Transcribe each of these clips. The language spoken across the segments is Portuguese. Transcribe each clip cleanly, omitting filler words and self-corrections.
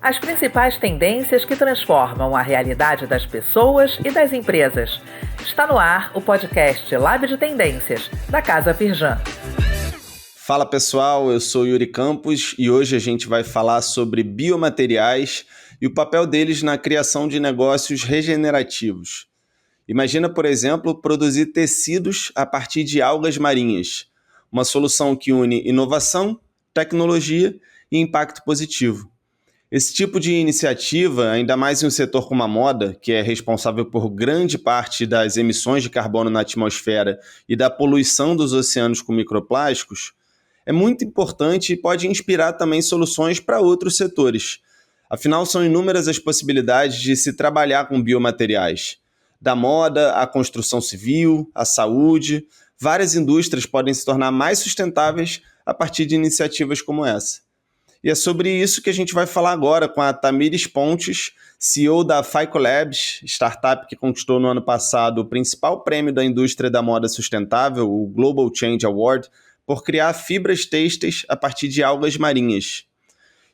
As principais tendências que transformam a realidade das pessoas e das empresas. Está no ar o podcast Lab de Tendências, da Casa Firjan. Fala pessoal, eu sou Yuri Campos e hoje a gente vai falar sobre biomateriais e o papel deles na criação de negócios regenerativos. Imagina, por exemplo, produzir tecidos a partir de algas marinhas, uma solução que une inovação, tecnologia e impacto positivo. Esse tipo de iniciativa, ainda mais em um setor como a moda, que é responsável por grande parte das emissões de carbono na atmosfera e da poluição dos oceanos com microplásticos, é muito importante e pode inspirar também soluções para outros setores. Afinal, são inúmeras as possibilidades de se trabalhar com biomateriais. Da moda à construção civil, à saúde, várias indústrias podem se tornar mais sustentáveis a partir de iniciativas como essa. E é sobre isso que a gente vai falar agora com a Tamires Pontes, CEO da FICO Labs, startup que conquistou no ano passado o principal prêmio da indústria da moda sustentável, o Global Change Award, por criar fibras têxteis a partir de algas marinhas.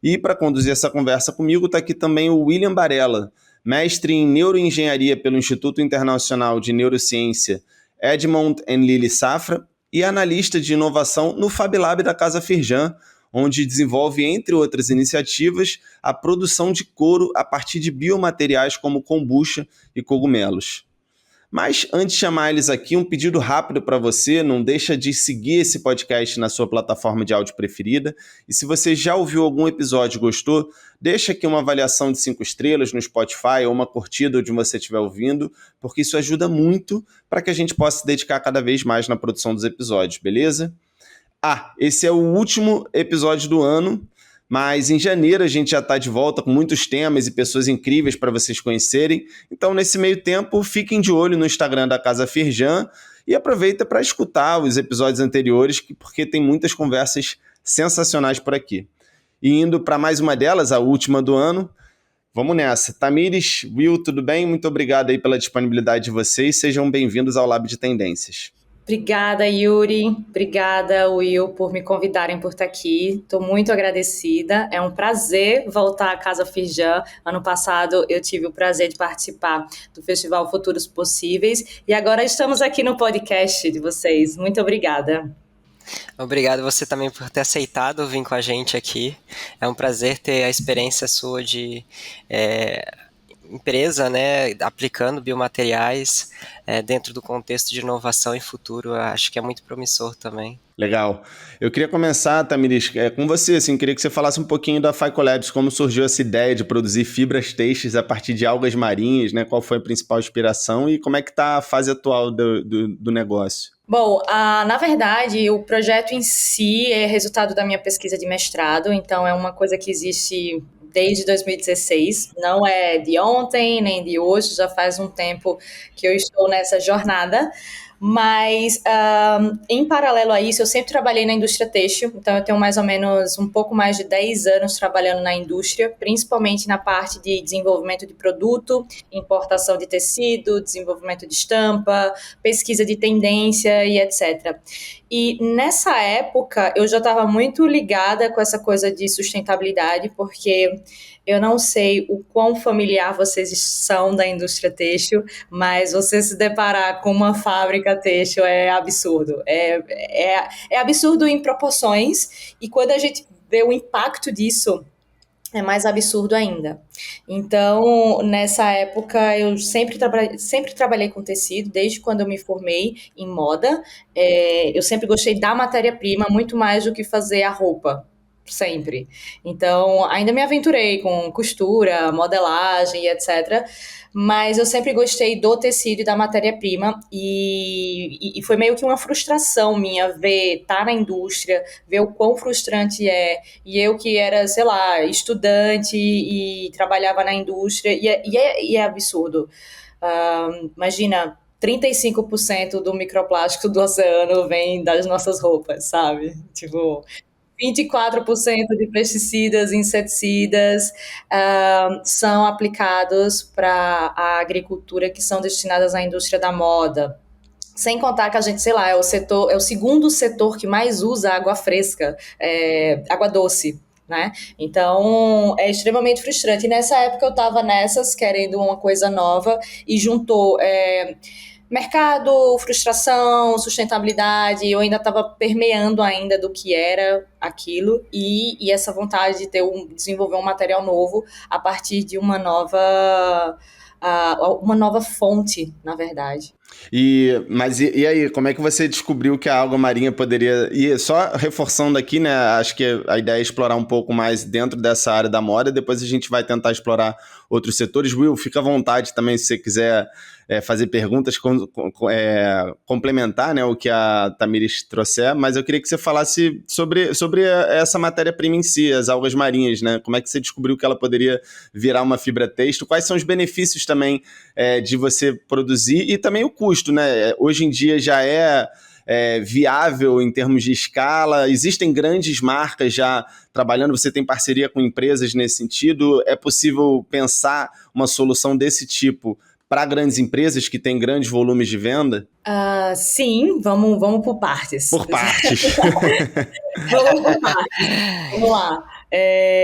E para conduzir essa conversa comigo está aqui também o William Barella, mestre em neuroengenharia pelo Instituto Internacional de Neurociência Edmond Lilly Safra e analista de inovação no Fab Lab da Casa Firjan, onde desenvolve, entre outras iniciativas, a produção de couro a partir de biomateriais como kombucha e cogumelos. Mas, antes de chamar eles aqui, um pedido rápido para você, não deixa de seguir esse podcast na sua plataforma de áudio preferida. E se você já ouviu algum episódio e gostou, deixa aqui uma avaliação de 5 estrelas no Spotify ou uma curtida onde você estiver ouvindo, porque isso ajuda muito para que a gente possa se dedicar cada vez mais na produção dos episódios, beleza? Esse é o último episódio do ano, mas em janeiro a gente já está de volta com muitos temas e pessoas incríveis para vocês conhecerem. Então, nesse meio tempo, fiquem de olho no Instagram da Casa Firjan e aproveita para escutar os episódios anteriores, porque tem muitas conversas sensacionais por aqui. E indo para mais uma delas, a última do ano, vamos nessa. Tamires, Will, tudo bem? Muito obrigado aí pela disponibilidade de vocês. Sejam bem-vindos ao Lab de Tendências. Obrigada, Yuri. Obrigada, Will, por me convidarem por estar aqui. Estou muito agradecida. É um prazer voltar à Casa Firjan. Ano passado eu tive o prazer de participar do Festival Futuros Possíveis e agora estamos aqui no podcast de vocês. Muito obrigada. Obrigado você também por ter aceitado vir com a gente aqui. É um prazer ter a experiência sua de empresa, né, aplicando biomateriais dentro do contexto de inovação e futuro. Acho que é muito promissor também. Legal. Eu queria começar, Tamires, com você. Assim, queria que você falasse um pouquinho da FICO Labs, como surgiu essa ideia de produzir fibras têxteis a partir de algas marinhas, né? Qual foi a principal inspiração e como é que está a fase atual do negócio? Bom, na verdade, o projeto em si é resultado da minha pesquisa de mestrado, então é uma coisa que existe desde 2016, não é de ontem nem de hoje, já faz um tempo que eu estou nessa jornada, mas em paralelo a isso eu sempre trabalhei na indústria têxtil, então eu tenho mais ou menos um pouco mais de 10 anos trabalhando na indústria, principalmente na parte de desenvolvimento de produto, importação de tecido, desenvolvimento de estampa, pesquisa de tendência e etc. E nessa época eu já estava muito ligada com essa coisa de sustentabilidade, porque eu não sei o quão familiar vocês são da indústria têxtil, mas você se deparar com uma fábrica têxtil é absurdo. É absurdo em proporções, e quando a gente vê o impacto disso, é mais absurdo ainda. Então, nessa época, eu sempre trabalhei com tecido, desde quando eu me formei em moda. Eu sempre gostei da matéria-prima, muito mais do que fazer a roupa. Sempre. Então, ainda me aventurei com costura, modelagem e etc. Mas eu sempre gostei do tecido e da matéria-prima e foi meio que uma frustração minha ver estar na indústria, ver o quão frustrante é. E eu que era, sei lá, estudante e trabalhava na indústria, e é absurdo. Imagina, 35% do microplástico do oceano vem das nossas roupas, sabe? Tipo, 24% de pesticidas e inseticidas são aplicados para a agricultura, que são destinadas à indústria da moda. Sem contar que a gente, sei lá, é o segundo setor que mais usa água fresca, água doce. né? Então, é extremamente frustrante. E nessa época eu estava querendo uma coisa nova, e juntou mercado, frustração, sustentabilidade. Eu ainda estava permeando ainda do que era aquilo, e essa vontade de desenvolver um material novo a partir de uma nova fonte, na verdade. Mas e aí, como é que você descobriu que a alga marinha poderia... E só reforçando aqui, né, acho que a ideia é explorar um pouco mais dentro dessa área da moda, depois a gente vai tentar explorar outros setores. Will, fica à vontade também se você quiser fazer perguntas, complementar, né, o que a Tamires trouxer, mas eu queria que você falasse sobre essa matéria-prima em si, as algas marinhas, né? Como é que você descobriu que ela poderia virar uma fibra têxtil? Quais são os benefícios também de você produzir, e também o custo, né? Hoje em dia já é viável em termos de escala, existem grandes marcas já trabalhando, você tem parceria com empresas nesse sentido, é possível pensar uma solução desse tipo para grandes empresas que têm grandes volumes de venda? Sim, vamos por partes. Por partes. Vamos por partes. Vamos lá.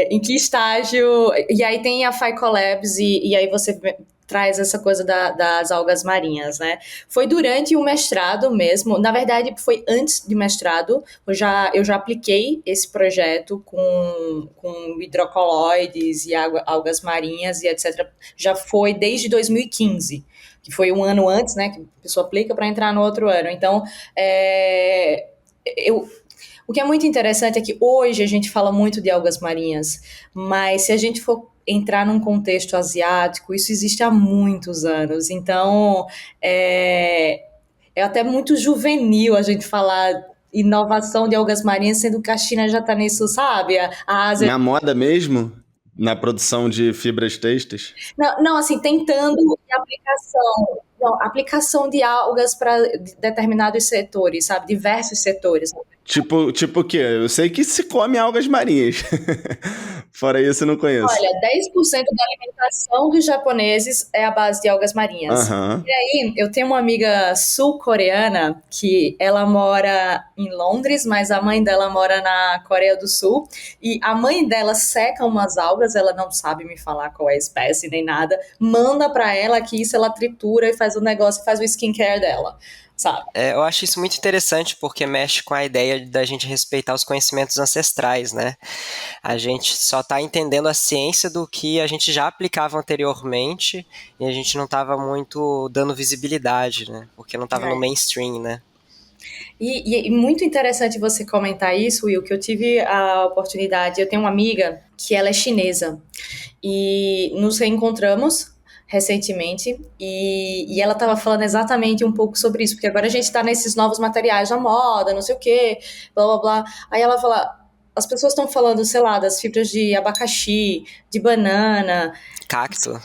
Em que estágio... E aí tem a FICO Labs, e aí você traz essa coisa das algas marinhas, né? Foi durante o mestrado mesmo, na verdade foi antes de mestrado, eu já apliquei esse projeto com hidrocoloides e algas marinhas e etc. Já foi desde 2015, que foi um ano antes, né, que a pessoa aplica para entrar no outro ano. Então, o que é muito interessante é que hoje a gente fala muito de algas marinhas, mas se a gente for entrar num contexto asiático, isso existe há muitos anos. Então, é até muito juvenil a gente falar inovação de algas marinhas, sendo que a China já está nisso, sabe? A Ásia... Na moda mesmo? Na produção de fibras têxteis? Não, assim, tentando aplicação de algas para determinados setores, sabe? Diversos setores. Tipo o quê? Eu sei que se come algas marinhas. Fora isso, eu não conheço. Olha, 10% da alimentação dos japoneses é a base de algas marinhas. Uhum. E aí, eu tenho uma amiga sul-coreana que ela mora em Londres, mas a mãe dela mora na Coreia do Sul. E a mãe dela seca umas algas, ela não sabe me falar qual é a espécie nem nada, manda pra ela que isso ela tritura e faz o negócio, faz o skincare dela. Sabe? Eu acho isso muito interessante porque mexe com a ideia da gente respeitar os conhecimentos ancestrais, né? A gente só está entendendo a ciência do que a gente já aplicava anteriormente e a gente não estava muito dando visibilidade, né? Porque não estava no mainstream, né? E muito interessante você comentar isso, Will, que eu tive a oportunidade, eu tenho uma amiga que ela é chinesa e nos reencontramos recentemente, e ela estava falando exatamente um pouco sobre isso, porque agora a gente está nesses novos materiais da moda, não sei o que, blá blá blá. Aí ela fala, as pessoas estão falando, sei lá, das fibras de abacaxi, de banana, cacto.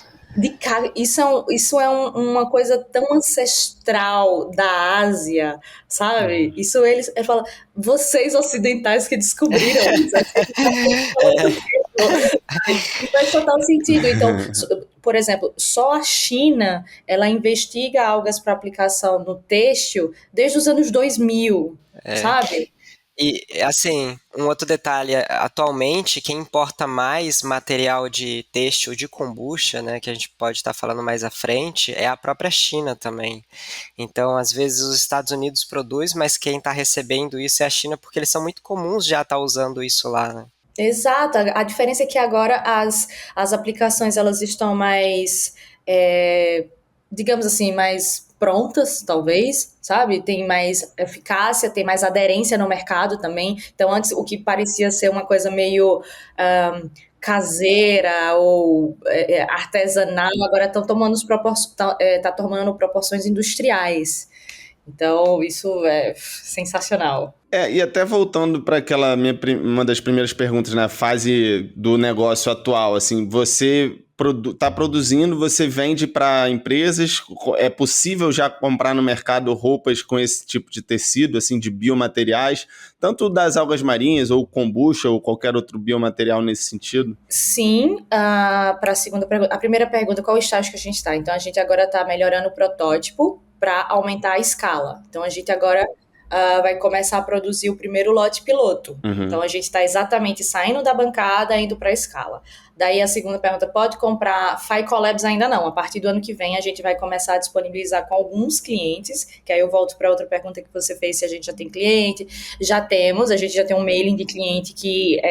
Isso é uma coisa tão ancestral da Ásia, sabe? Isso ele fala, vocês ocidentais que descobriram isso. E faz total sentido. Então, por exemplo, só a China, ela investiga algas para aplicação no têxtil desde os anos 2000, sabe? E, assim, um outro detalhe, atualmente, quem importa mais material de têxtil de kombucha, né, que a gente pode estar falando mais à frente, é a própria China também. Então, às vezes, os Estados Unidos produz, mas quem está recebendo isso é a China, porque eles são muito comuns já estar usando isso lá, né? Exato, a diferença é que agora as aplicações elas estão mais, digamos assim, mais prontas, talvez, sabe? Tem mais eficácia, tem mais aderência no mercado também. Então, antes, o que parecia ser uma coisa meio caseira ou artesanal, agora estão tomando tá tomando proporções industriais. Então, isso é sensacional. E até voltando para aquela uma das primeiras perguntas, na fase do negócio atual, assim, você está produzindo, você vende para empresas, é possível já comprar no mercado roupas com esse tipo de tecido, assim, de biomateriais, tanto das algas marinhas ou kombucha ou qualquer outro biomaterial nesse sentido? Sim, para a segunda pergunta. A primeira pergunta, qual o estágio que a gente está? Então, a gente agora está melhorando o protótipo para aumentar a escala. Então, a gente agora vai começar a produzir o primeiro lote piloto. Então, a gente está exatamente saindo da bancada, indo para a escala. Daí a segunda pergunta, pode comprar FiCoLabs? Ainda não. A partir do ano que vem a gente vai começar a disponibilizar com alguns clientes, que aí eu volto para outra pergunta que você fez, se a gente já tem cliente. Já temos, a gente já tem um mailing de cliente que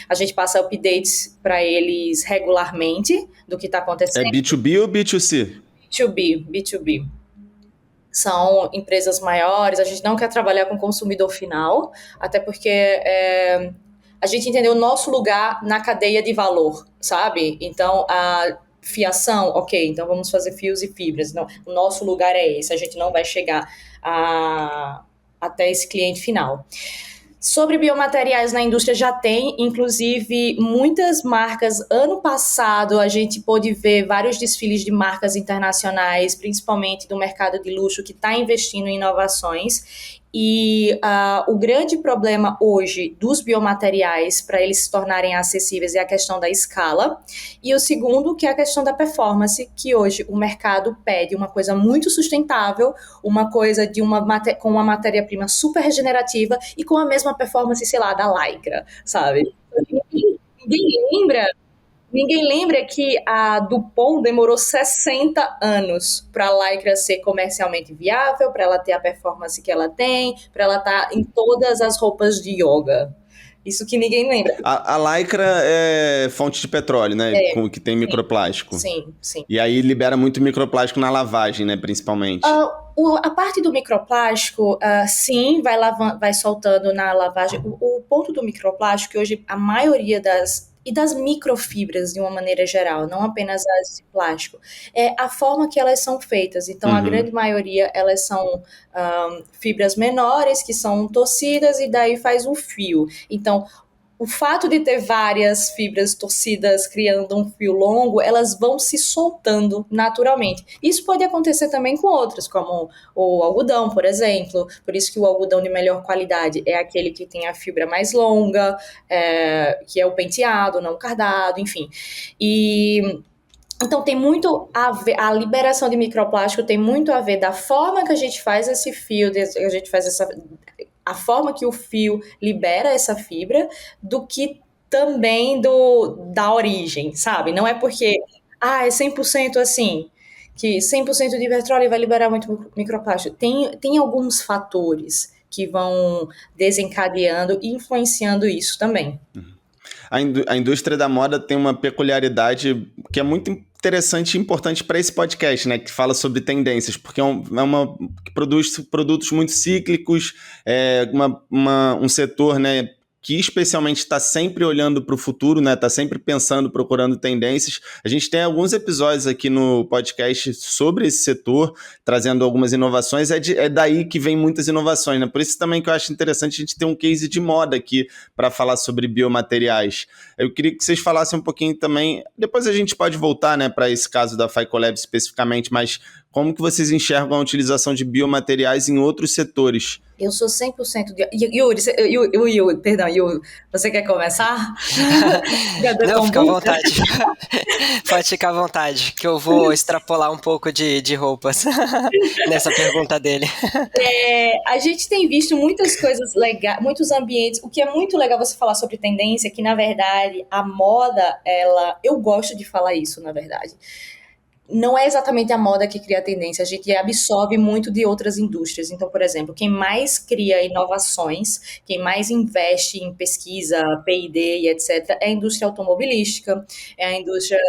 a gente passa updates para eles regularmente do que está acontecendo. É B2B ou B2C? B2B. São empresas maiores, a gente não quer trabalhar com consumidor final, até porque a gente entendeu o nosso lugar na cadeia de valor, sabe? Então, a fiação, ok, então vamos fazer fios e fibras. Não, o nosso lugar é esse, a gente não vai chegar até esse cliente final. Sobre biomateriais na indústria já tem, inclusive, muitas marcas. Ano passado a gente pôde ver vários desfiles de marcas internacionais, principalmente do mercado de luxo, que está investindo em inovações. E o grande problema hoje dos biomateriais para eles se tornarem acessíveis é a questão da escala. E o segundo, que é a questão da performance, que hoje o mercado pede uma coisa muito sustentável, uma coisa com uma matéria-prima super regenerativa e com a mesma performance, sei lá, da Lycra, sabe? Ninguém lembra que a Dupont demorou 60 anos para a Lycra ser comercialmente viável, para ela ter a performance que ela tem, para ela estar em todas as roupas de yoga. Isso que ninguém lembra. A Lycra é fonte de petróleo, né? Que tem microplástico. Sim. E aí libera muito microplástico na lavagem, né? Principalmente. A parte do microplástico, sim, vai soltando na lavagem. O ponto do microplástico, que hoje a maioria das microfibras, de uma maneira geral, não apenas as de plástico, é a forma que elas são feitas. Então, a grande maioria, elas são fibras menores, que são torcidas, e daí faz um fio. Então, o fato de ter várias fibras torcidas criando um fio longo, elas vão se soltando naturalmente. Isso pode acontecer também com outras, como o algodão, por exemplo. Por isso que o algodão de melhor qualidade é aquele que tem a fibra mais longa, que é o penteado, não o cardado, enfim. Então, tem muito a ver, a liberação de microplástico tem muito a ver da forma que a gente faz esse fio, a forma que o fio libera essa fibra, do que também da origem, sabe? Não é porque, é 100% assim, que 100% de petróleo vai liberar muito microplástico. Tem alguns fatores que vão desencadeando e influenciando isso também. A indústria da moda tem uma peculiaridade que é muito interessante e importante para esse podcast, né? Que fala sobre tendências, porque que produz produtos muito cíclicos, um setor, né, que especialmente está sempre olhando para o futuro, né? Está sempre pensando, procurando tendências. A gente tem alguns episódios aqui no podcast sobre esse setor, trazendo algumas inovações. É daí que vem muitas inovações, né? Por isso também que eu acho interessante a gente ter um case de moda aqui para falar sobre biomateriais. Eu queria que vocês falassem um pouquinho também, depois a gente pode voltar, né, para esse caso da FiCoLabs especificamente, mas como que vocês enxergam a utilização de biomateriais em outros setores? Eu sou 100% de... Yuri, perdão, Yuri, você quer começar? Não, fica à vontade. Pode ficar à vontade, que eu vou extrapolar um pouco de roupas nessa pergunta dele. A gente tem visto muitas coisas legais, muitos ambientes. O que é muito legal você falar sobre tendência, que na verdade a moda, eu gosto de falar isso, na verdade. Não é exatamente a moda que cria a tendência, a gente absorve muito de outras indústrias. Então, por exemplo, quem mais cria inovações, quem mais investe em pesquisa, P&D e etc., é a indústria automobilística, é a indústria,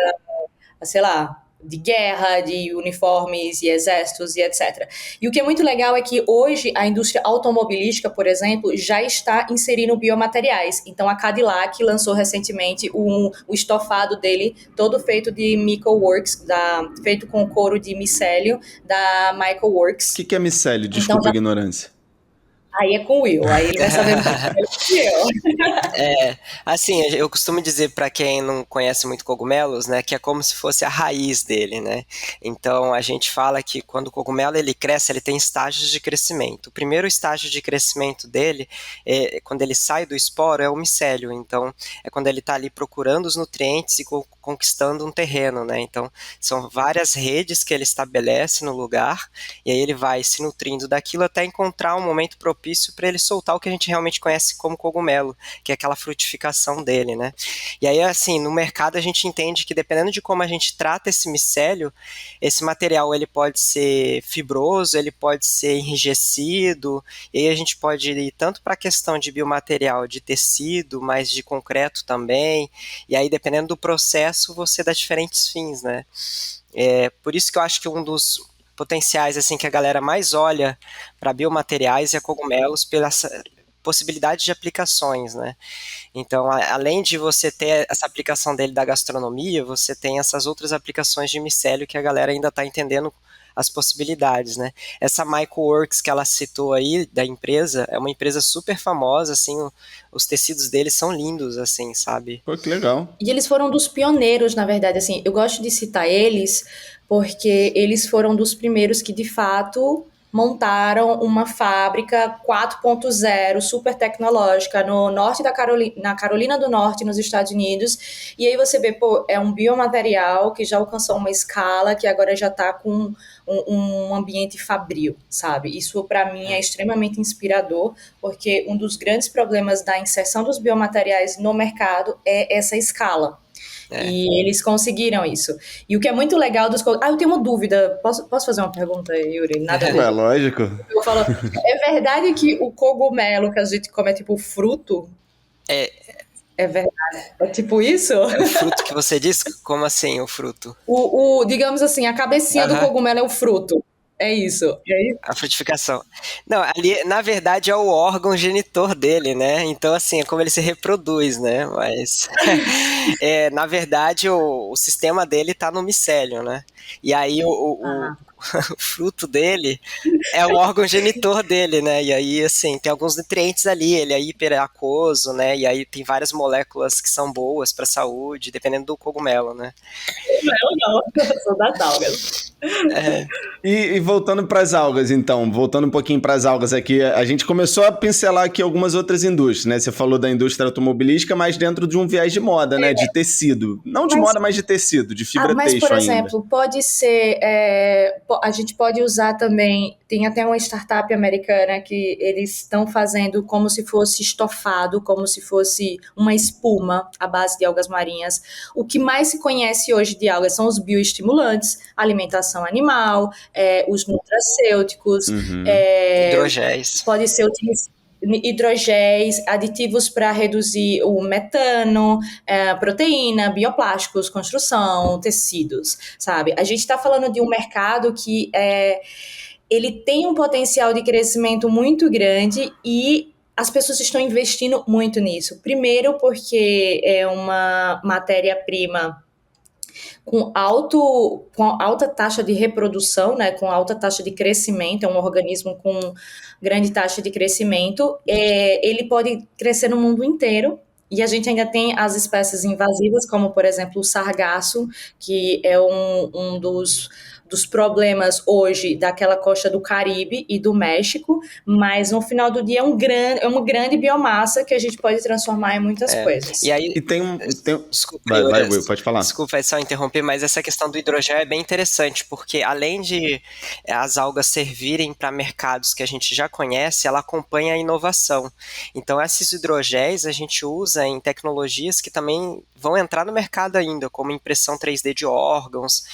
sei lá, de guerra, de uniformes e exércitos e etc. E o que é muito legal é que hoje a indústria automobilística, por exemplo, já está inserindo biomateriais. Então a Cadillac lançou recentemente o estofado dele, todo feito de Michaelworks, feito com couro de micélio da Michaelworks. O que é micélio? Desculpa a ignorância. Aí é com o Will, aí ele vai saber muito mais que eu. Assim, eu costumo dizer para quem não conhece muito cogumelos, né, que é como se fosse a raiz dele, né? Então, a gente fala que quando o cogumelo ele cresce, ele tem estágios de crescimento. O primeiro estágio de crescimento dele, quando ele sai do esporo, é o micélio. Então, é quando ele está ali procurando os nutrientes e conquistando um terreno, né? Então, são várias redes que ele estabelece no lugar, e aí ele vai se nutrindo daquilo até encontrar um momento propício para ele soltar o que a gente realmente conhece como cogumelo, que é aquela frutificação dele, né? E aí, assim, no mercado a gente entende que dependendo de como a gente trata esse micélio, esse material ele pode ser fibroso, ele pode ser enrijecido, e aí a gente pode ir tanto para a questão de biomaterial, de tecido, mas de concreto também, e aí dependendo do processo você dá diferentes fins, né? Por isso que eu acho que um dos potenciais assim que a galera mais olha para biomateriais é cogumelos pela possibilidade de aplicações, né? Então, além de você ter essa aplicação dele da gastronomia, você tem essas outras aplicações de micélio que a galera ainda está entendendo as possibilidades, né? Essa Mycoworks que ela citou aí, da empresa, é uma empresa super famosa, assim, os tecidos deles são lindos, assim, sabe? Pô, que legal. E eles foram dos pioneiros, na verdade, assim, eu gosto de citar eles porque eles foram dos primeiros que, de fato, montaram uma fábrica 4.0 super tecnológica no norte da na Carolina do Norte, nos Estados Unidos. E aí você vê, pô, é um biomaterial que já alcançou uma escala que agora já está com um ambiente fabril, sabe? Isso, para mim, é extremamente inspirador, porque um dos grandes problemas da inserção dos biomateriais no mercado é essa escala. E eles conseguiram isso. E o que é muito legal dos... eu tenho uma dúvida. Posso fazer uma pergunta, Yuri? Nada a ver. É lógico. Eu falo, é verdade que o cogumelo que a gente come é tipo fruto? É verdade. É tipo isso? O fruto que você disse? Como assim, o fruto? Digamos assim, a cabecinha do cogumelo é o fruto. É isso. A frutificação. Não, ali, na verdade, é o órgão genitor dele, né? Então, assim, é como ele se reproduz, né? Mas, na verdade, o sistema dele tá no micélio, né? E aí, o fruto dele é o órgão genitor dele, né? E aí, assim, tem alguns nutrientes ali, ele é hiperaquoso, né? E aí tem várias moléculas que são boas para a saúde, dependendo do cogumelo, né? Não, eu sou das algas. E voltando para as algas, então, voltando um pouquinho para as algas aqui, a gente começou a pincelar aqui algumas outras indústrias, né? Você falou da indústria automobilística, mas dentro de um viés de moda, né? De tecido. Não de moda, mas de tecido, de fibra mas, têxtil por ainda. exemplo, pode ser... a gente pode usar também... Tem até uma startup americana que eles estão fazendo como se fosse estofado, como se fosse uma espuma à base de algas marinhas. O que mais se conhece hoje de algas são os bioestimulantes, alimentação animal, os nutracêuticos, hidrogéis. Pode ser utilizado hidrogéis, aditivos para reduzir o metano, proteína, bioplásticos, construção, tecidos, sabe? A gente está falando de um mercado que ele tem um potencial de crescimento muito grande e as pessoas estão investindo muito nisso. Primeiro porque é uma matéria-prima com alta taxa de reprodução, né, com alta taxa de crescimento, é um organismo com grande taxa de crescimento, ele pode crescer no mundo inteiro, e a gente ainda tem as espécies invasivas, como, por exemplo, o sargaço, que é um dos problemas hoje daquela costa do Caribe e do México, mas no final do dia é uma grande biomassa que a gente pode transformar em muitas coisas. E aí, Desculpa, vai, Will, pode falar. Desculpa, é só interromper, mas essa questão do hidrogel é bem interessante, porque além de as algas servirem para mercados que a gente já conhece, ela acompanha a inovação. Então, esses hidrogéis a gente usa em tecnologias que também vão entrar no mercado ainda, como impressão 3D de órgãos,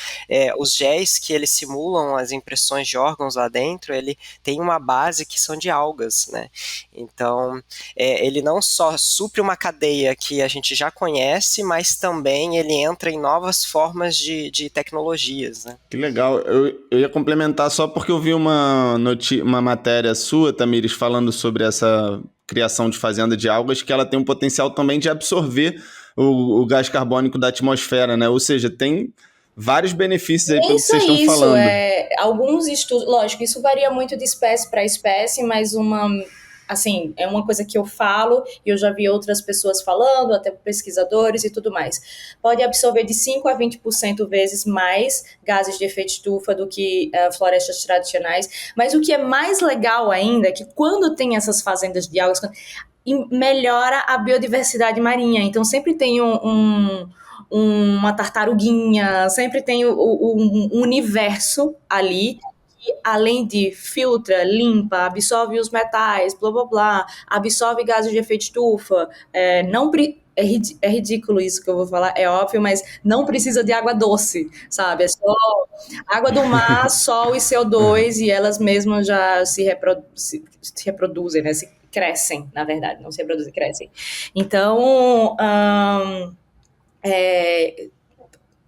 os géis que eles simulam as impressões de órgãos lá dentro, ele tem uma base que são de algas, né? Então, ele não só supre uma cadeia que a gente já conhece, mas também ele entra em novas formas de tecnologias, né? Que legal. Eu ia complementar só porque eu vi uma matéria sua, Tamires, falando sobre essa criação de fazenda de algas, que ela tem um potencial também de absorver o gás carbônico da atmosfera, né? Ou seja, tem vários benefícios aí pelo que vocês estão falando. Alguns estudos, lógico, isso varia muito de espécie para espécie, mas uma assim, é uma coisa que eu falo e eu já vi outras pessoas falando, até pesquisadores e tudo mais. Pode absorver de 5 a 20% vezes mais gases de efeito estufa do que florestas tradicionais. Mas o que é mais legal ainda é que quando tem essas fazendas de algas, melhora a biodiversidade marinha. Então sempre tem uma tartaruguinha, sempre tem um universo ali que, além de filtra, limpa, absorve os metais, blá blá blá, absorve gases de efeito estufa, não é ridículo isso que eu vou falar, é óbvio, mas não precisa de água doce, sabe? É só água do mar, sol e CO2 e elas mesmas já se reproduzem, né? Se crescem, na verdade, não se reproduzem, crescem. Então,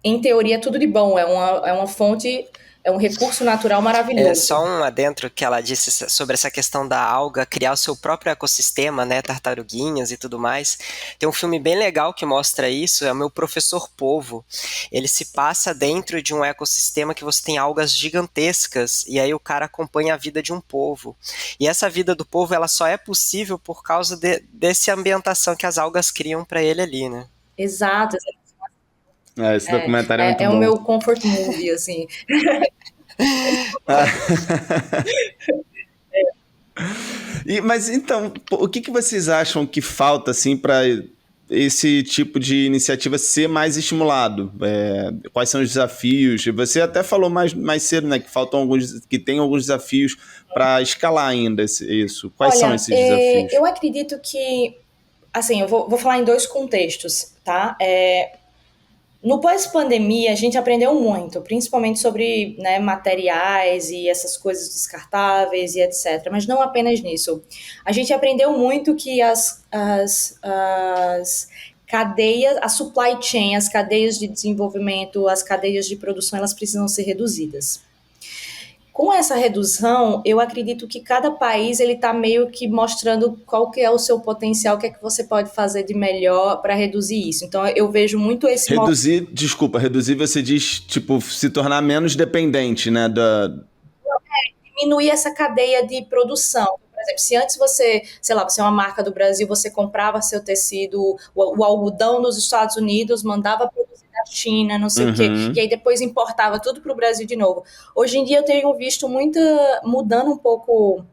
em teoria, tudo de bom, é uma fonte, é um recurso natural maravilhoso. Só um adentro que ela disse sobre essa questão da alga criar o seu próprio ecossistema, né, tartaruguinhas e tudo mais. Tem um filme bem legal que mostra isso, é o Meu Professor Polvo. Ele se passa dentro de um ecossistema que você tem algas gigantescas e aí o cara acompanha a vida de um polvo. E essa vida do polvo, ela só é possível por causa dessa ambientação que as algas criam para ele ali, né? Exato. Esse documentário é muito bom. É o meu comfort movie, assim. Mas então, o que vocês acham que falta assim para esse tipo de iniciativa ser mais estimulado? Quais são os desafios? Você até falou mais cedo, né, que tem alguns desafios para escalar ainda isso. Quais são esses desafios? Eu acredito que, assim, eu vou falar em dois contextos, tá? No pós-pandemia, a gente aprendeu muito, principalmente sobre, né, materiais e essas coisas descartáveis e etc. Mas não apenas nisso. A gente aprendeu muito que as cadeias, a supply chain, as cadeias de desenvolvimento, as cadeias de produção, elas precisam ser reduzidas. Com essa redução, eu acredito que cada país ele está meio que mostrando qual que é o seu potencial, o que é que você pode fazer de melhor para reduzir isso. Então, eu vejo muito esse... Reduzir você diz, tipo, se tornar menos dependente, né? Diminuir essa cadeia de produção. Por exemplo, se antes você é uma marca do Brasil, você comprava seu tecido, o algodão dos Estados Unidos, mandava produzir na China, não sei o quê, e aí depois importava tudo para o Brasil de novo. Hoje em dia eu tenho visto mudando um pouco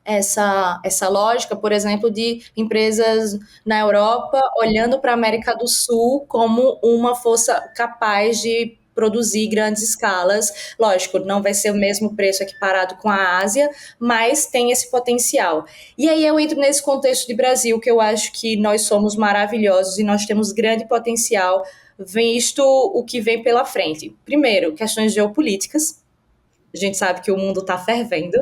essa lógica, por exemplo, de empresas na Europa olhando para a América do Sul como uma força capaz de produzir grandes escalas. Lógico, não vai ser o mesmo preço equiparado com a Ásia, mas tem esse potencial. E aí eu entro nesse contexto de Brasil, que eu acho que nós somos maravilhosos e nós temos grande potencial, visto o que vem pela frente. Primeiro, questões geopolíticas. A gente sabe que o mundo está fervendo.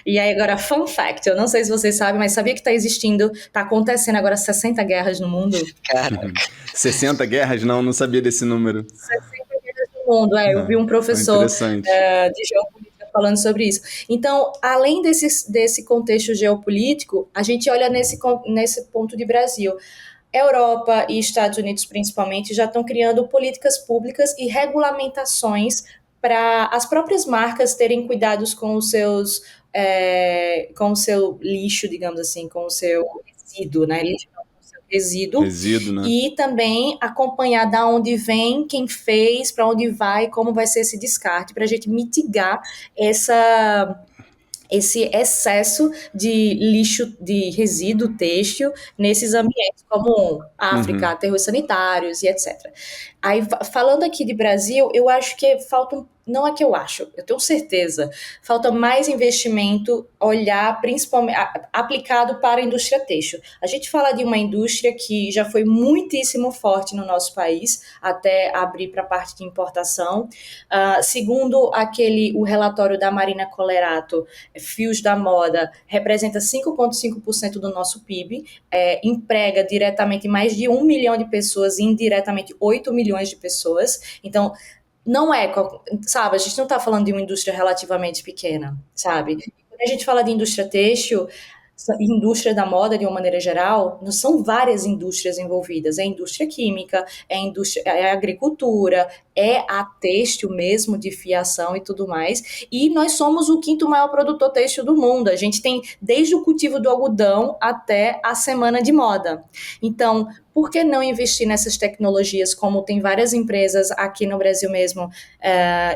E aí agora, fun fact, eu não sei se vocês sabem, mas sabia que está acontecendo agora 60 guerras no mundo? Caraca. 60 guerras? Não sabia desse número. 60 guerras no mundo, eu vi um professor de geopolítica falando sobre isso. Então, além desse contexto geopolítico, a gente olha nesse ponto de Brasil. Europa e Estados Unidos, principalmente, já estão criando políticas públicas e regulamentações para as próprias marcas terem cuidados com os seus, com o seu lixo, digamos assim, com o seu resíduo, né? Lixo não, com o seu resíduo, né? E também acompanhar da onde vem, quem fez, para onde vai, como vai ser esse descarte, para a gente mitigar esse excesso de lixo, de resíduo têxtil nesses ambientes como África, aterros sanitários e etc. Aí, falando aqui de Brasil, eu acho que falta não é que eu acho, eu tenho certeza, falta mais investimento, olhar principalmente aplicado para a indústria têxtil. A gente fala de uma indústria que já foi muitíssimo forte no nosso país, até abrir para a parte de importação. Segundo o relatório da Marina Colerato, Fios da Moda, representa 5,5% do nosso PIB, emprega diretamente mais de 1 milhão de pessoas e indiretamente 8 milhões de pessoas. Então, não sabe, a gente não está falando de uma indústria relativamente pequena, sabe? Quando a gente fala de indústria têxtil, indústria da moda, de uma maneira geral, não são várias indústrias envolvidas. É a indústria química, é a agricultura, é a têxtil mesmo, de fiação e tudo mais. E nós somos o quinto maior produtor têxtil do mundo. A gente tem desde o cultivo do algodão até a semana de moda. Então, por que não investir nessas tecnologias, como tem várias empresas aqui no Brasil mesmo?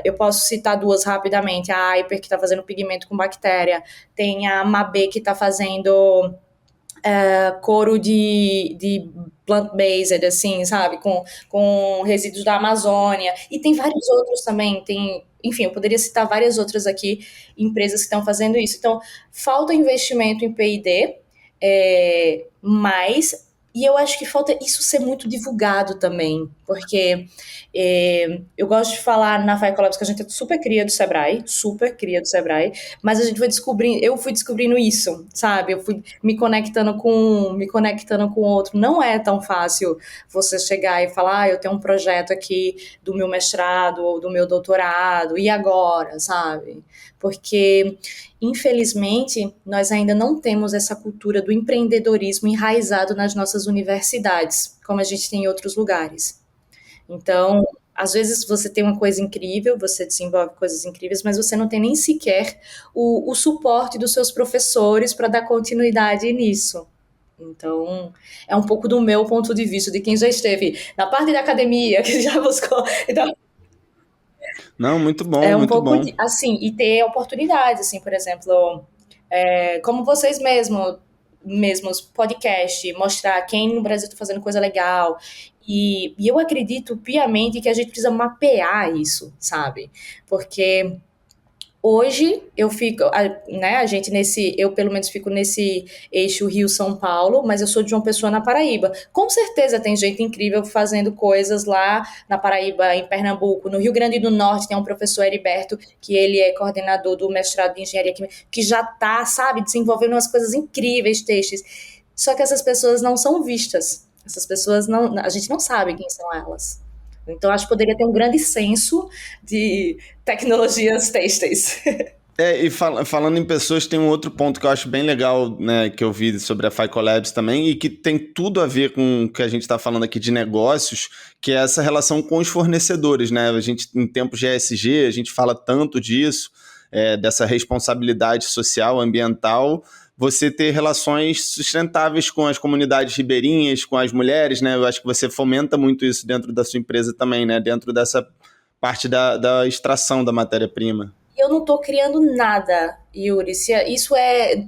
Eu posso citar duas rapidamente. A Hyper, que está fazendo pigmento com bactéria. Tem a Mabê, que está fazendo couro de plant-based, assim, sabe? Com resíduos da Amazônia. E tem vários outros também. Enfim, eu poderia citar várias outras aqui, empresas que estão fazendo isso. Então, falta investimento em P&D, mas... E eu acho que falta isso ser muito divulgado também, porque eu gosto de falar na Fai Collabs que a gente é super cria do Sebrae, mas a gente foi descobrindo, eu fui descobrindo isso, sabe? Eu fui me conectando com o outro. Não é tão fácil você chegar e falar, eu tenho um projeto aqui do meu mestrado ou do meu doutorado, e agora, sabe? Porque, infelizmente, nós ainda não temos essa cultura do empreendedorismo enraizado nas nossas universidades, como a gente tem em outros lugares. Então, às vezes você tem uma coisa incrível, você desenvolve coisas incríveis, mas você não tem nem sequer o suporte dos seus professores para dar continuidade nisso. Então, é um pouco do meu ponto de vista, de quem já esteve na parte da academia, que já buscou... Então, Não, muito bom, é um muito pouco bom. assim, e ter oportunidades, assim, por exemplo, como vocês mesmos podcast, mostrar quem no Brasil está fazendo coisa legal. E eu acredito piamente que a gente precisa mapear isso, sabe? Porque hoje eu fico, né, eu pelo menos fico nesse eixo Rio-São Paulo, mas eu sou de João Pessoa, na Paraíba. Com certeza tem gente incrível fazendo coisas lá na Paraíba, em Pernambuco. No Rio Grande do Norte tem um professor Heriberto, que ele é coordenador do mestrado de engenharia química, que já tá, sabe, desenvolvendo umas coisas incríveis, textos. Só que essas pessoas não são vistas. Essas pessoas não, a gente não sabe quem são elas. Então, acho que poderia ter um grande senso de tecnologias têxteis. E falando em pessoas, tem um outro ponto que eu acho bem legal, né, que eu vi sobre a FICO Labs também, e que tem tudo a ver com o que a gente está falando aqui de negócios, que é essa relação com os fornecedores, né? A gente, em tempos de ESG, a gente fala tanto disso, dessa responsabilidade social, ambiental, você ter relações sustentáveis com as comunidades ribeirinhas, com as mulheres, né? Eu acho que você fomenta muito isso dentro da sua empresa também, né? Dentro dessa parte da extração da matéria-prima. Eu não estou criando nada, Yuri. Isso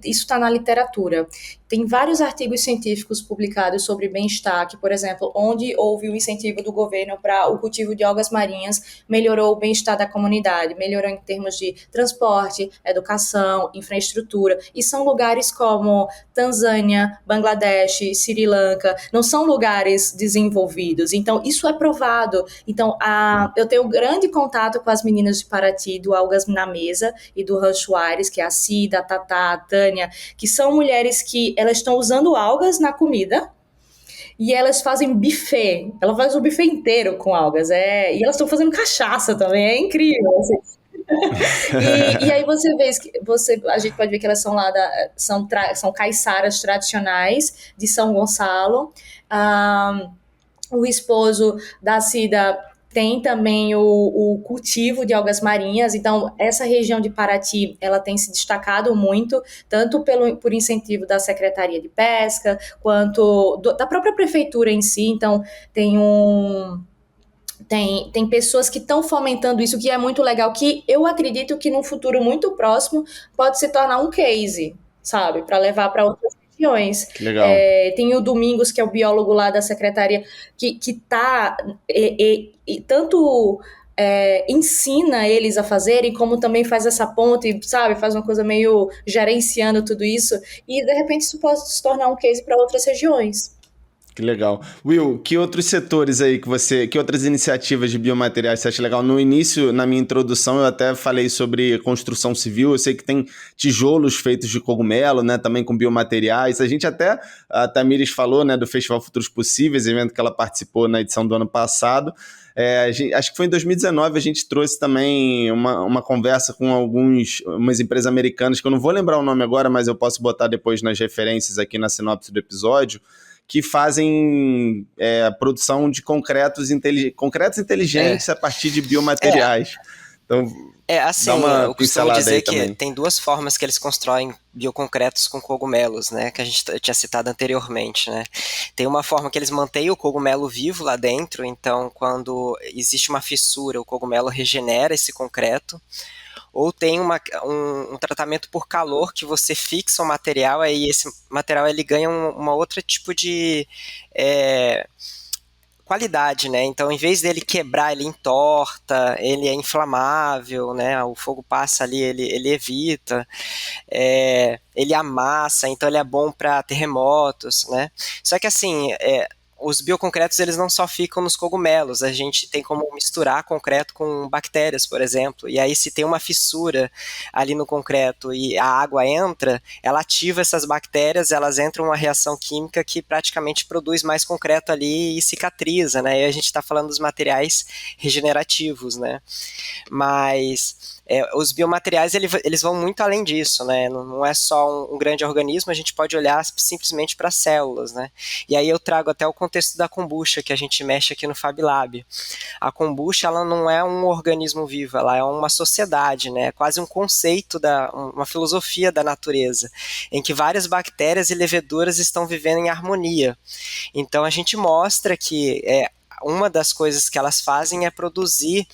está na literatura. Tem vários artigos científicos publicados sobre bem-estar, que, por exemplo, onde houve o incentivo do governo para o cultivo de algas marinhas, melhorou o bem-estar da comunidade, melhorou em termos de transporte, educação, infraestrutura. E são lugares como Tanzânia, Bangladesh, Sri Lanka, não são lugares desenvolvidos. Então, isso é provado. Então, eu tenho grande contato com as meninas de Paraty, do Algas na Mesa e do Rancho Aires, que é a Cida, a Tatá, a Tânia, que são mulheres que elas estão usando algas na comida e elas fazem buffet. Ela faz o buffet inteiro com algas. E elas estão fazendo cachaça também. É incrível. Assim. E aí você vê a gente pode ver que elas são lá são caiçaras tradicionais de São Gonçalo. O esposo da Cida tem também o cultivo de algas marinhas. Então, essa região de Paraty, ela tem se destacado muito, tanto por incentivo da Secretaria de Pesca, quanto da própria prefeitura em si. Então, tem pessoas que estão fomentando isso, que é muito legal, que eu acredito que num futuro muito próximo pode se tornar um case, sabe, para levar para outras regiões. Que legal. Tem o Domingos, que é o biólogo lá da secretaria, que tá tanto ensina eles a fazerem, como também faz essa ponte, sabe, faz uma coisa meio gerenciando tudo isso, e de repente isso pode se tornar um case para outras regiões. Que legal. Will, que outros setores aí que outras iniciativas de biomateriais você acha legal? No início, na minha introdução, eu até falei sobre construção civil. Eu sei que tem tijolos feitos de cogumelo, né? Também com biomateriais. A Tamires falou, né, do Festival Futuros Possíveis, evento que ela participou na edição do ano passado. Acho que foi em 2019, a gente trouxe também uma conversa com umas empresas americanas, que eu não vou lembrar o nome agora, mas eu posso botar depois nas referências aqui na sinopse do episódio, que fazem produção de concretos inteligentes a partir de biomateriais. Então, assim, dá uma eu costumo pincelada dizer aí que também. tem duas formas que eles constroem bioconcretos com cogumelos, né, que a gente tinha citado anteriormente, né. Tem uma forma que eles mantêm o cogumelo vivo lá dentro, então quando existe uma fissura, o cogumelo regenera esse concreto, ou tem um tratamento por calor que você fixa o material, aí esse material ele ganha uma outra tipo de qualidade, né? Então, em vez dele quebrar, ele entorta, ele é inflamável, né? O fogo passa ali, ele evita, ele amassa, então ele é bom para terremotos, né? Só que assim, os bioconcretos eles não só ficam nos cogumelos, a gente tem como misturar concreto com bactérias, por exemplo, e aí se tem uma fissura ali no concreto e a água entra, ela ativa essas bactérias, elas entram em uma reação química que praticamente produz mais concreto ali e cicatriza, né, e a gente está falando dos materiais regenerativos, né, mas os biomateriais eles vão muito além disso, né? Não é só um grande organismo, a gente pode olhar simplesmente para as células, né? E aí eu trago até o contexto da kombucha que a gente mexe aqui no Fab Lab. A kombucha ela não é um organismo vivo, ela é uma sociedade, né? É quase um conceito, uma filosofia da natureza, em que várias bactérias e leveduras estão vivendo em harmonia. Então a gente mostra que uma das coisas que elas fazem é produzir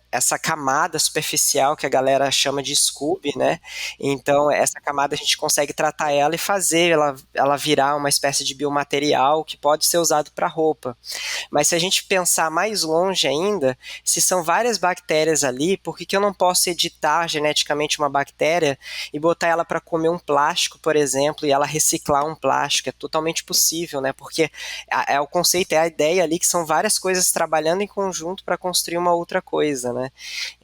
essa camada superficial que a galera chama de Scooby, né? Então, essa camada a gente consegue tratar ela e fazer ela virar uma espécie de biomaterial que pode ser usado para roupa. Mas se a gente pensar mais longe ainda, se são várias bactérias ali, por que eu não posso editar geneticamente uma bactéria e botar ela para comer um plástico, por exemplo, e ela reciclar um plástico? É totalmente possível, né? Porque o conceito, a ideia ali que são várias coisas trabalhando em conjunto para construir uma outra coisa, né?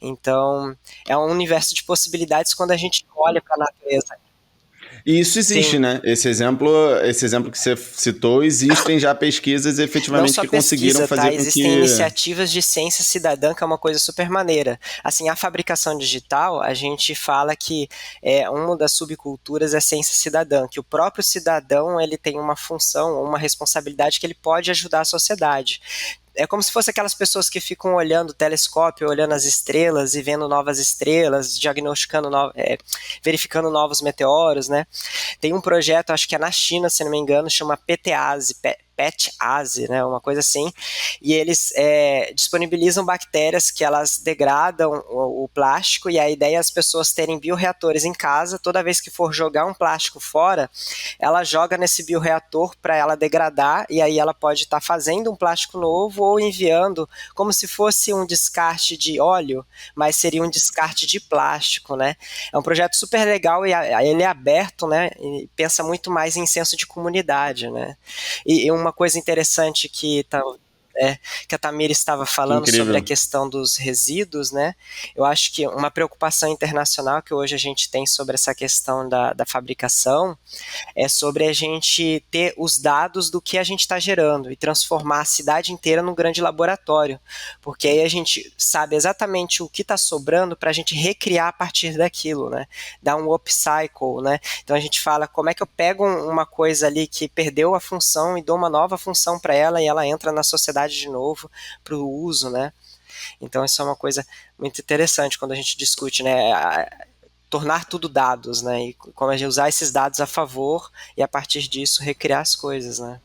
Então, é um universo de possibilidades quando a gente olha para a natureza. E isso existe, Sim. né? Esse exemplo que você citou, existem já pesquisas efetivamente que conseguiram fazer com Existem que... iniciativas de ciência cidadã, que é uma coisa super maneira. Assim, a fabricação digital, a gente fala que uma das subculturas é ciência cidadã, que o próprio cidadão ele tem uma função, uma responsabilidade que ele pode ajudar a sociedade. É como se fosse aquelas pessoas que ficam olhando o telescópio, olhando as estrelas e vendo novas estrelas, diagnosticando, verificando novos meteoros, né? Tem um projeto, acho que é na China, se não me engano, chama PETASE, PETASE, né, uma coisa assim, e eles disponibilizam bactérias que elas degradam o plástico, e a ideia é as pessoas terem bioreatores em casa, toda vez que for jogar um plástico fora, ela joga nesse bioreator para ela degradar, e aí ela pode estar fazendo um plástico novo ou enviando como se fosse um descarte de óleo, mas seria um descarte de plástico, né? É um projeto super legal e ele é aberto, né, e pensa muito mais em senso de comunidade, né? E uma coisa interessante que a Tamires estava falando sobre a questão dos resíduos, né? Eu acho que uma preocupação internacional que hoje a gente tem sobre essa questão da fabricação é sobre a gente ter os dados do que a gente está gerando e transformar a cidade inteira num grande laboratório, porque aí a gente sabe exatamente o que está sobrando para a gente recriar a partir daquilo, né? Dar um upcycle, né? Então a gente fala como é que eu pego uma coisa ali que perdeu a função e dou uma nova função para ela e ela entra na sociedade de novo para o uso, né? Então isso é uma coisa muito interessante quando a gente discute, né? Tornar tudo dados, né? E como a gente usar esses dados a favor e a partir disso recriar as coisas, né?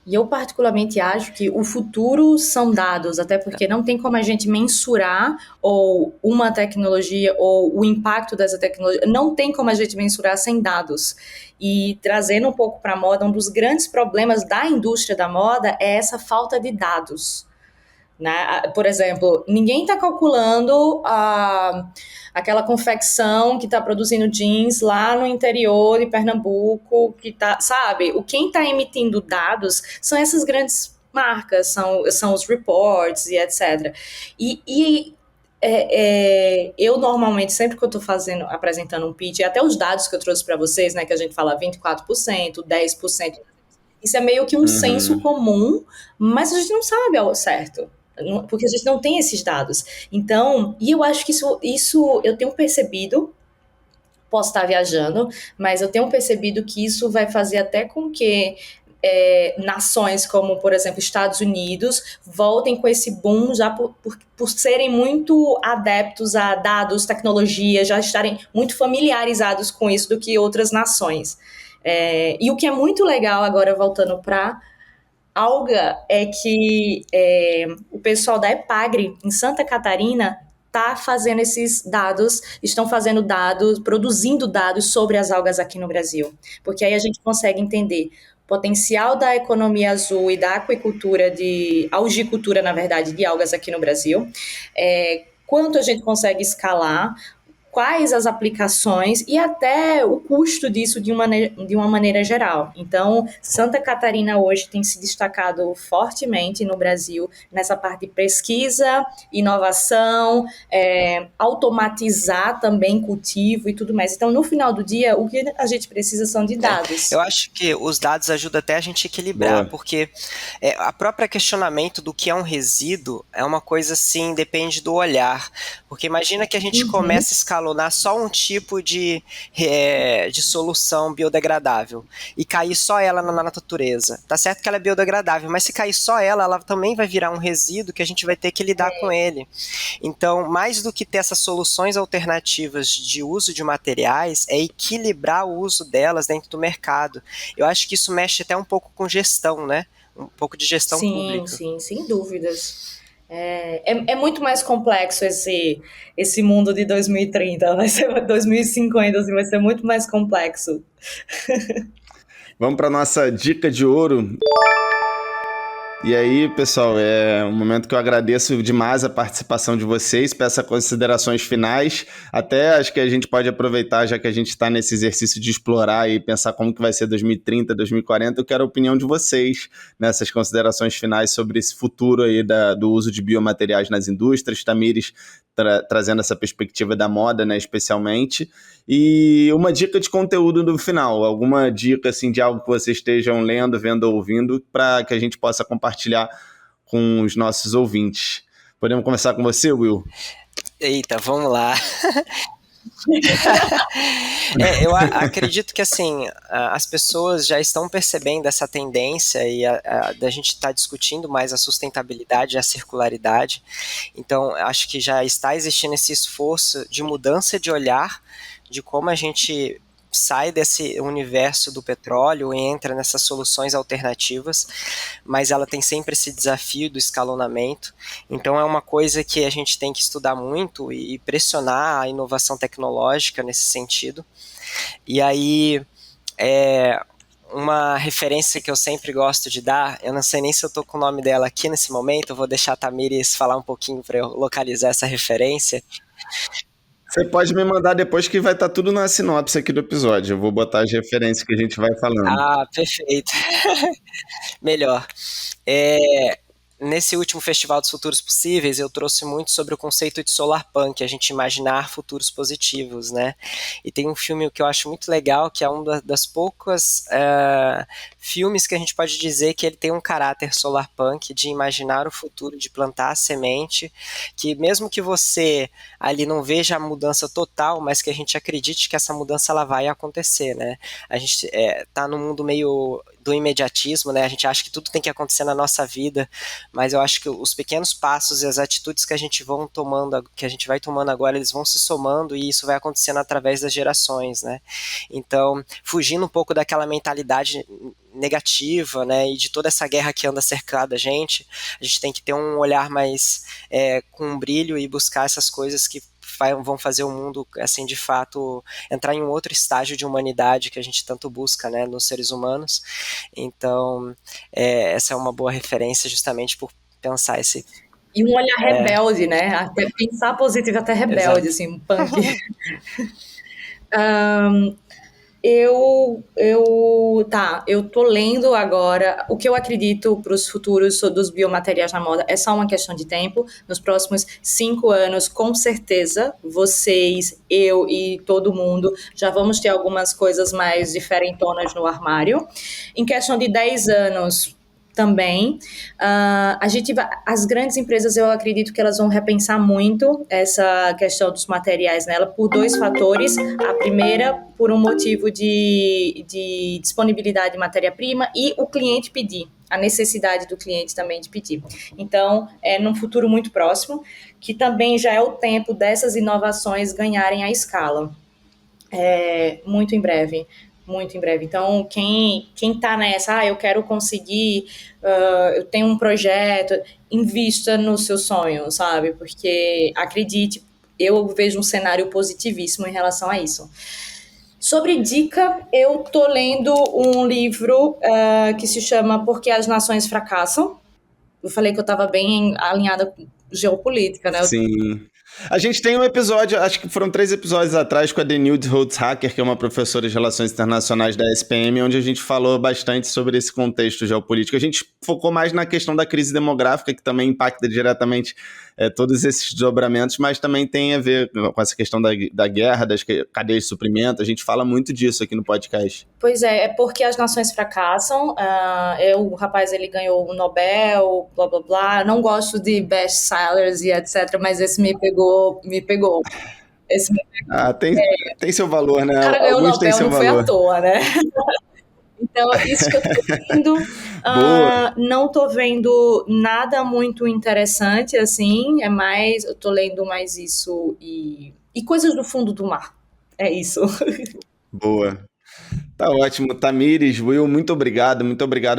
E eu particularmente acho que o futuro são dados, até porque não tem como a gente mensurar ou uma tecnologia ou o impacto dessa tecnologia, não tem como a gente mensurar sem dados. E trazendo um pouco para a moda, um dos grandes problemas da indústria da moda é essa falta de dados. né? Por exemplo, ninguém está calculando aquela confecção que está produzindo jeans lá no interior de Pernambuco, que tá, sabe? Quem está emitindo dados são essas grandes marcas, são os reports e etc. Eu normalmente, sempre que eu estou apresentando um pitch, e até os dados que eu trouxe para vocês, né, que a gente fala 24%, 10%, isso é meio que um senso comum, mas a gente não sabe ao certo, porque a gente não tem esses dados. Então, e eu acho que isso eu tenho percebido, posso estar viajando, mas eu tenho percebido que isso vai fazer até com que nações como, por exemplo, Estados Unidos, voltem com esse boom já por serem muito adeptos a dados, tecnologia, já estarem muito familiarizados com isso do que outras nações. E o que é muito legal, agora voltando para alga, é que o pessoal da Epagre, em Santa Catarina, está fazendo esses dados, estão fazendo dados, produzindo dados sobre as algas aqui no Brasil. Porque aí a gente consegue entender o potencial da economia azul e da aquicultura, algicultura, na verdade, de algas aqui no Brasil, quanto a gente consegue escalar, quais as aplicações e até o custo disso de uma maneira geral. Então, Santa Catarina hoje tem se destacado fortemente no Brasil nessa parte de pesquisa, inovação, automatizar também cultivo e tudo mais. Então, no final do dia, o que a gente precisa são de dados. Eu acho que os dados ajudam até a gente a equilibrar, porque a própria questionamento do que é um resíduo é uma coisa assim, depende do olhar. Porque imagina que a gente começa a escalonar só um tipo de solução biodegradável e cair só ela na natureza. Tá certo que ela é biodegradável, mas se cair só ela também vai virar um resíduo que a gente vai ter que lidar com ele. Então, mais do que ter essas soluções alternativas de uso de materiais, é equilibrar o uso delas dentro do mercado. Eu acho que isso mexe até um pouco com gestão, né? Um pouco de gestão pública. Sim, sem dúvidas. É muito mais complexo esse mundo de 2030, vai ser 2050, assim, vai ser muito mais complexo. Vamos para nossa dica de ouro. E aí, pessoal, é um momento que eu agradeço demais a participação de vocês, peço considerações finais. Até acho que a gente pode aproveitar, já que a gente está nesse exercício de explorar e pensar como que vai ser 2030, 2040, eu quero a opinião de vocês nessas considerações finais sobre esse futuro aí do uso de biomateriais nas indústrias. Tamires trazendo essa perspectiva da moda, né, especialmente. E uma dica de conteúdo no final, alguma dica assim, de algo que vocês estejam lendo, vendo ou ouvindo, para que a gente possa compartilhar com os nossos ouvintes. Podemos começar com você, Will? Eita, vamos lá. Eu acredito que assim, as pessoas já estão percebendo essa tendência e da gente estar discutindo mais a sustentabilidade e a circularidade. Então, acho que já está existindo esse esforço de mudança de olhar, de como a gente sai desse universo do petróleo e entra nessas soluções alternativas, mas ela tem sempre esse desafio do escalonamento. Então é uma coisa que a gente tem que estudar muito e pressionar a inovação tecnológica nesse sentido. E aí, uma referência que eu sempre gosto de dar, eu não sei nem se eu estou com o nome dela aqui nesse momento, eu vou deixar a Tamires falar um pouquinho para eu localizar essa referência. Você pode me mandar depois, que vai estar tudo na sinopse aqui do episódio. Eu vou botar as referências que a gente vai falando. Ah, perfeito. Melhor. Nesse último Festival dos Futuros Possíveis, eu trouxe muito sobre o conceito de solar punk, a gente imaginar futuros positivos, né? E tem um filme que eu acho muito legal, que é um das poucas filmes que a gente pode dizer que ele tem um caráter solar punk, de imaginar o futuro, de plantar a semente, que mesmo que você ali não veja a mudança total, mas que a gente acredite que essa mudança ela vai acontecer, né? A gente tá num mundo meio do imediatismo, né? A gente acha que tudo tem que acontecer na nossa vida, mas eu acho que os pequenos passos e as atitudes que a gente vai tomando agora, eles vão se somando e isso vai acontecendo através das gerações, né? Então, fugindo um pouco daquela mentalidade negativa, né, e de toda essa guerra que anda cercada a gente tem que ter um olhar mais com um brilho e buscar essas coisas que vão fazer o mundo, assim, de fato, entrar em um outro estágio de humanidade que a gente tanto busca, né, nos seres humanos. Então, essa é uma boa referência justamente por pensar esse... E um olhar rebelde, né? Até pensar positivo, até rebelde, assim, um punk. Eu tô lendo agora. O que eu acredito para os futuros dos biomateriais na moda é só uma questão de tempo. Nos próximos 5 anos, com certeza, vocês, eu e todo mundo já vamos ter algumas coisas mais diferentonas no armário. Em questão de 10 anos, também. As grandes empresas, eu acredito que elas vão repensar muito essa questão dos materiais nela por 2 fatores. A primeira, por um motivo de disponibilidade de matéria-prima e o cliente pedir, a necessidade do cliente também de pedir. Então, num futuro muito próximo, que também já é o tempo dessas inovações ganharem a escala. Muito em breve. Muito em breve. Então, quem tá nessa, eu quero conseguir, eu tenho um projeto, invista no seu sonho, sabe? Porque, acredite, eu vejo um cenário positivíssimo em relação a isso. Sobre dica, eu tô lendo um livro que se chama Por que as Nações Fracassam. Eu falei que eu estava bem alinhada com geopolítica, né? Sim. A gente tem um episódio, acho que foram 3 episódios atrás, com a Denilde Holtz-Hacker, que é uma professora de Relações Internacionais da SPM, onde a gente falou bastante sobre esse contexto geopolítico. A gente focou mais na questão da crise demográfica, que também impacta diretamente todos esses desdobramentos, mas também tem a ver com essa questão da guerra, das cadeias de suprimento. A gente fala muito disso aqui no podcast. Pois é porque as nações fracassam. O rapaz, ele ganhou o Nobel, blá, blá, blá. Não gosto de best-sellers e etc., mas esse me pegou. Esse me pegou. Tem seu valor, né? O cara ganhou o Alguns têm Nobel, seu não valor. foi à toa, né? Então, isso que eu tô vendo. Não tô vendo nada muito interessante, assim. Eu tô lendo mais isso e coisas do fundo do mar. É isso. Boa. Tá ótimo. Tamires, Will, muito obrigado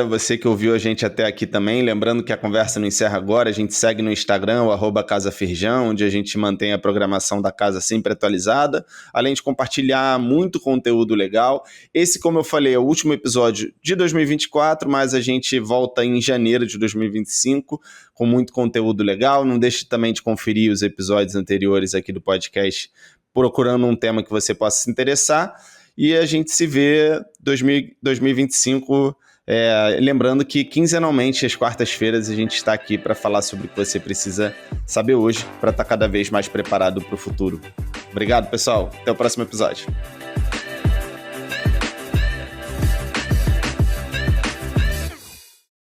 a você que ouviu a gente até aqui também. Lembrando que a conversa não encerra agora, a gente segue no Instagram, o @CasaFirjão, onde a gente mantém a programação da casa sempre atualizada, além de compartilhar muito conteúdo legal. Esse, como eu falei, é o último episódio de 2024, mas a gente volta em janeiro de 2025 com muito conteúdo legal. Não deixe também de conferir os episódios anteriores aqui do podcast, procurando um tema que você possa se interessar. E a gente se vê 2025, lembrando que quinzenalmente, às quartas-feiras, a gente está aqui para falar sobre o que você precisa saber hoje para estar cada vez mais preparado para o futuro. Obrigado, pessoal. Até o próximo episódio.